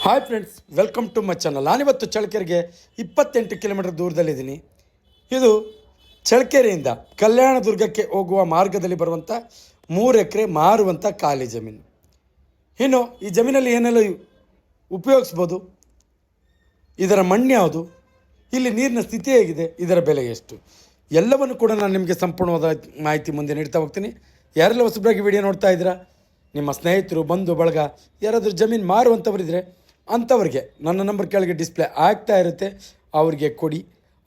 Hi friends, welcome to my channel. ನಾನಿವತ್ತು ಚಳ್ಳಕೆರೆಗೆ 28 kilometre ದೂರದಲ್ಲಿದ್ದೀನಿ. ಇದು ಚಳ್ಳಕೆರೆಯಿಂದ ಕಲ್ಯಾಣದುರ್ಗಕ್ಕೆ ಹೋಗುವ ಮಾರ್ಗದಲ್ಲಿ ಬರುವಂಥ 3 ಎಕರೆ ಮಾರುವಂಥ ಖಾಲಿ ಜಮೀನು. ಇನ್ನು ಈ ಜಮೀನಲ್ಲಿ ಏನೆಲ್ಲ ಉಪಯೋಗಿಸ್ಬೋದು, ಇದರ ಮಣ್ಣು ಯಾವುದು, ಇಲ್ಲಿ ನೀರಿನ ಸ್ಥಿತಿ ಹೇಗಿದೆ, ಇದರ ಬೆಲೆ ಎಷ್ಟು, ಎಲ್ಲವನ್ನು ಕೂಡ ನಾನು ನಿಮಗೆ ಸಂಪೂರ್ಣವಾದ ಮಾಹಿತಿ ಮುಂದೆ ನೀಡ್ತಾ ಹೋಗ್ತೀನಿ. ಯಾರೆಲ್ಲ ಹೊಸಬ್ರಾಗಿ ವಿಡಿಯೋ ನೋಡ್ತಾ ಇದ್ದೀರಾ, ನಿಮ್ಮ ಸ್ನೇಹಿತರು, ಬಂಧು ಬಳಗ ಯಾರಾದರೂ ಜಮೀನು ಮಾರುವಂಥವರಿದ್ದರೆ ಅಂಥವ್ರಿಗೆ ನನ್ನ ನಂಬರ್ ಕೆಳಗೆ ಡಿಸ್ಪ್ಲೇ ಆಗ್ತಾ ಇರುತ್ತೆ, ಅವ್ರಿಗೆ ಕೊಡಿ.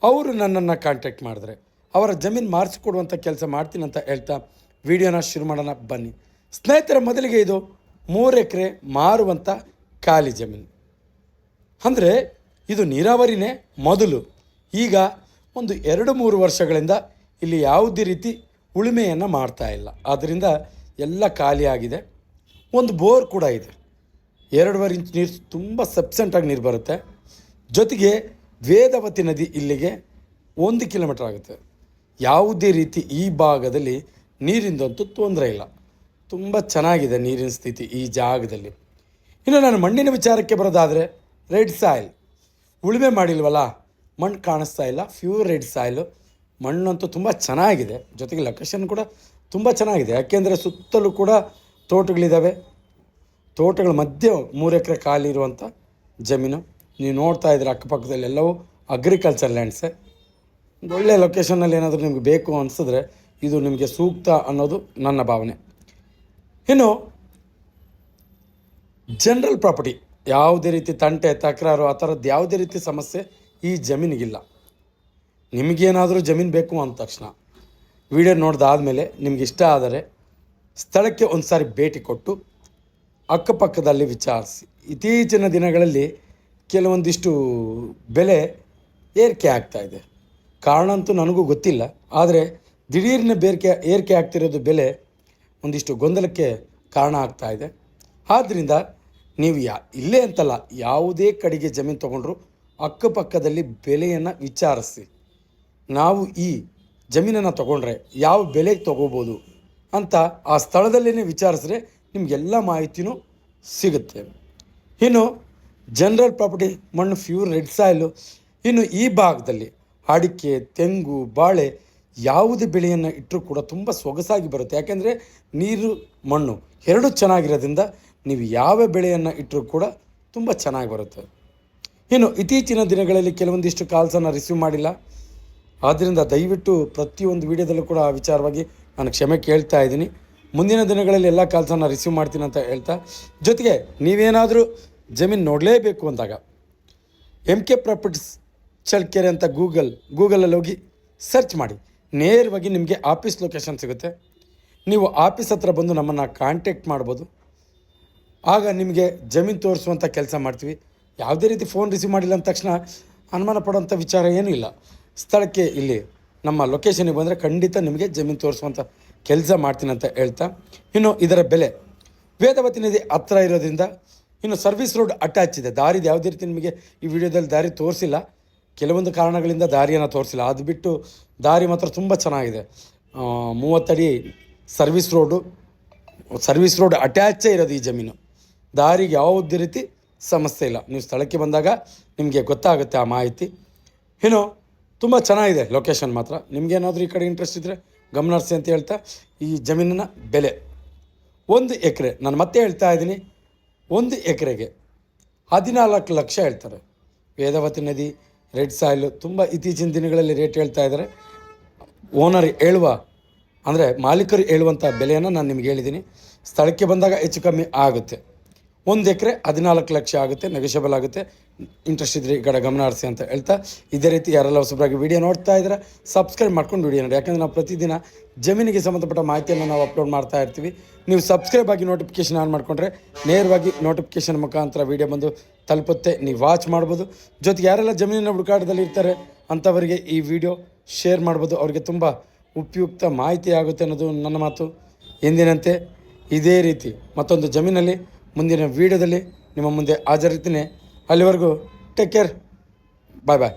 ಅವರು ನನ್ನನ್ನು ಕಾಂಟ್ಯಾಕ್ಟ್ ಮಾಡಿದ್ರೆ ಅವರ ಜಮೀನು ಮಾರಿಸಿಕೊಡುವಂಥ ಕೆಲಸ ಮಾಡ್ತೀನಿ ಅಂತ ಹೇಳ್ತಾ ವಿಡಿಯೋನ ಶುರು ಮಾಡೋಣ ಬನ್ನಿ. ಸ್ನೇಹಿತರ, ಮೊದಲಿಗೆ ಇದು 3 ಎಕರೆ ಮಾರುವಂಥ ಖಾಲಿ ಜಮೀನು. ಅಂದರೆ ಇದು ನೀರಾವರಿನೇ ಮೊದಲು. ಈಗ ಒಂದು 2-3 ವರ್ಷಗಳಿಂದ ಇಲ್ಲಿ ಯಾವುದೇ ರೀತಿ ಉಳುಮೆಯನ್ನು ಮಾಡ್ತಾ ಇಲ್ಲ, ಆದ್ದರಿಂದ ಎಲ್ಲ ಖಾಲಿಯಾಗಿದೆ. ಒಂದು ಬೋರ್ ಕೂಡ ಇದೆ, 2.5 ಇಂಚ್ ನೀರು, ತುಂಬ ಸಬ್ಸೆಂಟಾಗಿ ನೀರು ಬರುತ್ತೆ. ಜೊತೆಗೆ ವೇದವತಿ ನದಿ ಇಲ್ಲಿಗೆ 1 ಕಿಲೋಮೀಟರ್ ಆಗುತ್ತೆ. ಯಾವುದೇ ರೀತಿ ಈ ಭಾಗದಲ್ಲಿ ನೀರಿಂದಂತೂ ತೊಂದರೆ ಇಲ್ಲ, ತುಂಬ ಚೆನ್ನಾಗಿದೆ ನೀರಿನ ಸ್ಥಿತಿ ಈ ಜಾಗದಲ್ಲಿ. ಇನ್ನು ನಾನು ಮಣ್ಣಿನ ವಿಚಾರಕ್ಕೆ ಬರೋದಾದರೆ, ರೆಡ್ ಸಾಯಿಲ್, ಉಳುಮೆ ಮಾಡಿಲ್ವಲ್ಲ, ಮಣ್ಣು ಕಾಣಿಸ್ತಾ ಇಲ್ಲ, ಪ್ಯೂರ್ ರೆಡ್ ಸಾಯಿಲು. ಮಣ್ಣಂತೂ ತುಂಬ ಚೆನ್ನಾಗಿದೆ, ಜೊತೆಗೆ ಲೊಕೇಶನ್ ಕೂಡ ತುಂಬ ಚೆನ್ನಾಗಿದೆ. ಯಾಕೆಂದರೆ ಸುತ್ತಲೂ ಕೂಡ ತೋಟಗಳಿದ್ದಾವೆ. ತೋಟಗಳ ಮಧ್ಯೆ 3 ಎಕರೆ ಖಾಲಿ ಇರುವಂಥ ಜಮೀನು. ನೀವು ನೋಡ್ತಾ ಇದ್ದೀರ ಅಕ್ಕಪಕ್ಕದಲ್ಲಿ ಎಲ್ಲವೂ ಅಗ್ರಿಕಲ್ಚರ್ ಲ್ಯಾಂಡ್ಸೇ. ಒಂದು ಒಳ್ಳೆಯ ಲೊಕೇಶನ್ನಲ್ಲಿ ಏನಾದರೂ ನಿಮಗೆ ಬೇಕು ಅನಿಸಿದ್ರೆ ಇದು ನಿಮಗೆ ಸೂಕ್ತ ಅನ್ನೋದು ನನ್ನ ಭಾವನೆ. ಇನ್ನು ಜನರಲ್ ಪ್ರಾಪರ್ಟಿ, ಯಾವುದೇ ರೀತಿ ತಂಟೆ ತಕರಾರು ಆ ಥರದ್ದು ಯಾವುದೇ ರೀತಿ ಸಮಸ್ಯೆ ಈ ಜಮೀನಿಗಿಲ್ಲ. ನಿಮಗೇನಾದರೂ ಜಮೀನು ಬೇಕು ಅಂದ ತಕ್ಷಣ ವಿಡಿಯೋ ನೋಡ್ದಾದಮೇಲೆ ನಿಮ್ಗೆ ಇಷ್ಟ ಆದರೆ ಸ್ಥಳಕ್ಕೆ ಒಂದು ಸಾರಿ ಭೇಟಿ ಕೊಟ್ಟು ಅಕ್ಕಪಕ್ಕದಲ್ಲಿ ವಿಚಾರಿಸಿ. ಇತ್ತೀಚಿನ ದಿನಗಳಲ್ಲಿ ಕೆಲವೊಂದಿಷ್ಟು ಬೆಲೆ ಏರಿಕೆ ಆಗ್ತಾಯಿದೆ. ಕಾರಣ ಅಂತೂ ನನಗೂ ಗೊತ್ತಿಲ್ಲ, ಆದರೆ ದಿಢೀರ್ನ ಏರಿಕೆ ಆಗ್ತಿರೋದು ಬೆಲೆ ಒಂದಿಷ್ಟು ಗೊಂದಲಕ್ಕೆ ಕಾರಣ ಆಗ್ತಾಯಿದೆ. ಆದ್ದರಿಂದ ನೀವು ಇಲ್ಲೇ ಅಂತಲ್ಲ, ಯಾವುದೇ ಕಡೆಗೆ ಜಮೀನು ತೊಗೊಂಡ್ರು ಅಕ್ಕಪಕ್ಕದಲ್ಲಿ ಬೆಲೆಯನ್ನು ವಿಚಾರಿಸಿ. ನಾವು ಈ ಜಮೀನನ್ನು ತೊಗೊಂಡ್ರೆ ಯಾವ ಬೆಲೆಗೆ ತೊಗೋಬೋದು ಅಂತ ಆ ಸ್ಥಳದಲ್ಲೇ ವಿಚಾರಿಸಿದ್ರೆ ನಿಮಗೆಲ್ಲ ಮಾಹಿತಿನೂ ಸಿಗುತ್ತೆ. ಇನ್ನು ಜನರಲ್ ಪ್ರಾಪರ್ಟಿ, ಮಣ್ಣು ಪ್ಯೂರ್ ರೆಡ್ ಸಾಯಿಲು. ಇನ್ನು ಈ ಭಾಗದಲ್ಲಿ ಅಡಿಕೆ, ತೆಂಗು, ಬಾಳೆ ಯಾವುದೇ ಬೆಳೆಯನ್ನು ಇಟ್ಟರೂ ಕೂಡ ತುಂಬ ಸೊಗಸಾಗಿ ಬರುತ್ತೆ. ಯಾಕೆಂದರೆ ನೀರು ಮಣ್ಣು ಎರಡೂ ಚೆನ್ನಾಗಿರೋದ್ರಿಂದ ನೀವು ಯಾವ ಬೆಳೆಯನ್ನು ಇಟ್ಟರೂ ಕೂಡ ತುಂಬ ಚೆನ್ನಾಗಿ ಬರುತ್ತೆ. ಇನ್ನು ಇತ್ತೀಚಿನ ದಿನಗಳಲ್ಲಿ ಕೆಲವೊಂದಿಷ್ಟು ಕಾಲ್ಸನ್ನು ರಿಸೀವ್ ಮಾಡಿಲ್ಲ, ಆದ್ದರಿಂದ ದಯವಿಟ್ಟು ಪ್ರತಿಯೊಂದು ವಿಡಿಯೋದಲ್ಲೂ ಕೂಡ ಆ ವಿಚಾರವಾಗಿ ನಾನು ಕ್ಷಮೆ ಕೇಳ್ತಾ ಇದ್ದೀನಿ. ಮುಂದಿನ ದಿನಗಳಲ್ಲಿ ಎಲ್ಲ ಕಾಲ್ಸನ್ನು ರಿಸೀವ್ ಮಾಡ್ತೀನಿ ಅಂತ ಹೇಳ್ತಾ, ಜೊತೆಗೆ ನೀವೇನಾದರೂ ಜಮೀನು ನೋಡಲೇಬೇಕು ಅಂದಾಗ MK ಪ್ರಾಪರ್ಟೀಸ್ ಚಳ್ಳಕೆರೆ ಅಂತ ಗೂಗಲಲ್ಲಿ ಹೋಗಿ ಸರ್ಚ್ ಮಾಡಿ, ನೇರವಾಗಿ ನಿಮಗೆ ಆಫೀಸ್ ಲೊಕೇಶನ್ ಸಿಗುತ್ತೆ. ನೀವು ಆಫೀಸ್ ಹತ್ರ ಬಂದು ನಮ್ಮನ್ನು ಕಾಂಟ್ಯಾಕ್ಟ್ ಮಾಡ್ಬೋದು. ಆಗ ನಿಮಗೆ ಜಮೀನು ತೋರಿಸುವಂಥ ಕೆಲಸ ಮಾಡ್ತೀವಿ. ಯಾವುದೇ ರೀತಿ ಫೋನ್ ರಿಸೀವ್ ಮಾಡಿಲ್ಲ ಅಂದ ತಕ್ಷಣ ಅನುಮಾನ ಪಡೋಂಥ ವಿಚಾರ ಏನೂ ಇಲ್ಲ. ಸ್ಥಳಕ್ಕೆ ಇಲ್ಲಿ ನಮ್ಮ ಲೊಕೇಶನಿಗೆ ಬಂದರೆ ಖಂಡಿತ ನಿಮಗೆ ಜಮೀನು ತೋರಿಸುವಂಥ ಕೆಲಸ ಮಾಡ್ತೀನಿ ಅಂತ ಹೇಳ್ತಾ, ಇನ್ನು ಇದರ ಬೆಲೆ ವೇದವತಿ ನದಿ ಹತ್ತಿರ ಇರೋದ್ರಿಂದ, ಇನ್ನು ಸರ್ವಿಸ್ ರೋಡ್ ಅಟ್ಯಾಚ್ ಇದೆ. ದಾರಿದು ಯಾವುದೇ ರೀತಿ ನಿಮಗೆ ಈ ವಿಡಿಯೋದಲ್ಲಿ ದಾರಿ ತೋರಿಸಿಲ್ಲ, ಕೆಲವೊಂದು ಕಾರಣಗಳಿಂದ ದಾರಿಯನ್ನು ತೋರಿಸಿಲ್ಲ. ಅದು ಬಿಟ್ಟು ದಾರಿ ಮಾತ್ರ ತುಂಬ ಚೆನ್ನಾಗಿದೆ. 30 ಅಡಿ ಸರ್ವಿಸ್ ರೋಡ್ ಅಟ್ಯಾಚೇ ಇರೋದು ಈ ಜಮೀನು. ದಾರಿಗೆ ಯಾವುದೇ ರೀತಿ ಸಮಸ್ಯೆ ಇಲ್ಲ. ನೀವು ಸ್ಥಳಕ್ಕೆ ಬಂದಾಗ ನಿಮಗೆ ಗೊತ್ತಾಗುತ್ತೆ ಆ ಮಾಹಿತಿ. ಇನ್ನು ತುಂಬ ಚೆನ್ನಾಗಿದೆ ಲೊಕೇಶನ್ ಮಾತ್ರ. ನಿಮಗೇನಾದರೂ ಈ ಕಡೆ ಇಂಟ್ರೆಸ್ಟ್ ಇದ್ದರೆ ಗಮನ ಹರಿಸಿ ಅಂತ ಹೇಳ್ತಾ, ಈ ಜಮೀನಿನ ಬೆಲೆ 1 ಎಕರೆ, ನಾನು ಮತ್ತೆ ಹೇಳ್ತಾ ಇದ್ದೀನಿ, 1 ಎಕರೆಗೆ 14 ಲಕ್ಷ ಹೇಳ್ತಾರೆ. ವೇದವತಿ ನದಿ, ರೆಡ್ ಸಾಯಿಲು ತುಂಬ ಇತ್ತೀಚಿನ ದಿನಗಳಲ್ಲಿ ರೇಟ್ ಹೇಳ್ತಾ ಇದ್ದಾರೆ. ಓನರ್ ಅಂದರೆ ಮಾಲೀಕರು ಹೇಳುವಂಥ ಬೆಲೆಯನ್ನು ನಾನು ನಿಮಗೆ ಹೇಳಿದ್ದೀನಿ. ಸ್ಥಳಕ್ಕೆ ಬಂದಾಗ ಹೆಚ್ಚು ಕಮ್ಮಿ ಆಗುತ್ತೆ. 1 ಎಕರೆ 14 ಲಕ್ಷ ಆಗುತ್ತೆ, ನೆಗೋಷಿಯಬಲ್ ಆಗುತ್ತೆ. ಇಂಟ್ರೆಸ್ಟ್ ಇದ್ದರೆ ಈ ಕಡೆ ಗಮನ ಹರಿಸಿ ಅಂತ ಹೇಳ್ತಾ, ಇದೇ ರೀತಿ ಯಾರೆಲ್ಲ ಹೊಸಬ್ರಾಗಿ ವಿಡಿಯೋ ನೋಡ್ತಾ ಇದ್ದಾರೆ ಸಬ್ಸ್ಕ್ರೈಬ್ ಮಾಡ್ಕೊಂಡು ವಿಡಿಯೋ ನೋಡಿ. ಯಾಕೆಂದರೆ ನಾವು ಪ್ರತಿದಿನ ಜಮೀನಿಗೆ ಸಂಬಂಧಪಟ್ಟ ಮಾಹಿತಿಯನ್ನು ನಾವು ಅಪ್ಲೋಡ್ ಮಾಡ್ತಾ ಇರ್ತೀವಿ. ನೀವು ಸಬ್ಸ್ಕ್ರೈಬ್ ಆಗಿ ನೋಟಿಫಿಕೇಷನ್ ಆನ್ ಮಾಡಿಕೊಂಡ್ರೆ ನೇರವಾಗಿ ನೋಟಿಫಿಕೇಷನ್ ಮುಖಾಂತರ ವಿಡಿಯೋ ಬಂದು ತಲುಪುತ್ತೆ, ನೀವು ವಾಚ್ ಮಾಡ್ಬೋದು. ಜೊತೆಗೆ ಯಾರೆಲ್ಲ ಜಮೀನಿನ ಹುಡುಕಾಟದಲ್ಲಿ ಇರ್ತಾರೆ ಅಂಥವರಿಗೆ ಈ ವಿಡಿಯೋ ಶೇರ್ ಮಾಡ್ಬೋದು, ಅವರಿಗೆ ತುಂಬ ಉಪಯುಕ್ತ ಮಾಹಿತಿ ಆಗುತ್ತೆ ಅನ್ನೋದು ನನ್ನ ಮಾತು. ಎಂದಿನಂತೆ ಇದೇ ರೀತಿ ಮತ್ತೊಂದು ಜಮೀನಲ್ಲಿ ಮುಂದಿನ ವೀಡಿಯೋದಲ್ಲಿ ನಿಮ್ಮ ಮುಂದೆ ಹಾಜರಿರ್ತೀನಿ. ಅಲ್ಲಿವರೆಗೂ ಟೇಕ್ ಕೇರ್, ಬಾಯ್ ಬಾಯ್.